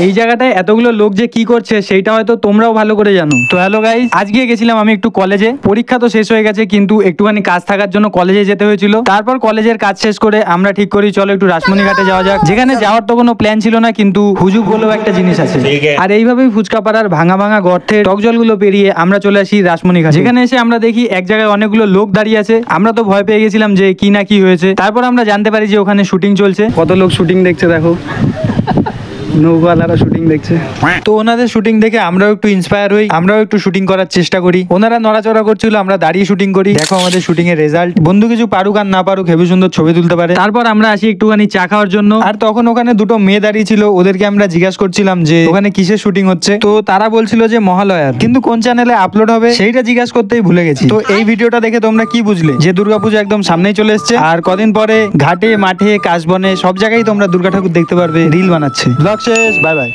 এই জায়গাটায় এতগুলো লোক যে কি করছে সেইটা হয়তো তোমরাও ভালো করে জানো। তো হ্যালো গাইস, আজকে গেছিলাম আমি একটু কলেজে। পরীক্ষা তো শেষ হয়ে গেছে, কিন্তু একটুখানি কাজ থাকার জন্য কলেজে যেতে হয়েছিল। তারপর কলেজের কাজ শেষ করে আমরা ঠিক করি চলো একটু রাসমণি ঘাটে যাওয়া যাক, যেখানে যাওয়ার তো কোনো প্ল্যান ছিল না, কিন্তু হুজুগ বলেও একটা জিনিস আছে। আর এইভাবেই ফুচকা পাড়ার ভাঙা ভাঙা গর্তের টক জলগুলো পেরিয়ে আমরা চলে আসি রাসমণি ঘাট, যেখানে এসে আমরা দেখি এক জায়গায় অনেকগুলো লোক দাঁড়িয়ে আছে। আমরা তো ভয় পেয়ে গেছিলাম যে কি না কি হয়েছে। তারপর আমরা জানতে পারি যে ওখানে শুটিং চলছে। কত লোক শুটিং দেখছে দেখো, নৌকাওয়ালারা শুটিং দেখছে। তো ওনাদের শুটিং দেখে আমরাও একটু ইন্সপায়ার হই, আমরাও একটু শুটিং করার চেষ্টা করি। ওনারা নড়াচড়া করছিল, আমরা দাঁড়িয়ে শুটিং করি। দেখো আমাদের শুটিং এর রেজাল্ট। বন্ধু কিছু পারুক আর না পারুক হেবি সুন্দর ছবি তুলতে পারে। তারপর আমরা আসি একটুখানি চা খাওয়ার জন্য। আর তখন ওখানে দুটো মেয়ে দাঁড়িয়ে ছিল, ওদেরকে আমরা জিজ্ঞাসা করছিলাম যে ওখানে কিসের শুটিং হচ্ছে। তো তারা বলছিল যে মহালয়ার, কিন্তু কোন চ্যানেলে আপলোড হবে সেইটা জিজ্ঞাসা করতেই ভুলে গেছি। তো এই ভিডিওটা দেখে তোমরা কি বুঝলে যে দুর্গাপূজা একদম সামনেই চলে এসছে, আর কদিন পরে ঘাটে মাঠে কাশবনে সব জায়গায় তোমরা দুর্গা ঠাকুর দেখতে পারবে রিল বানাচ্ছে। ব্লগ শেষ, বাই বাই।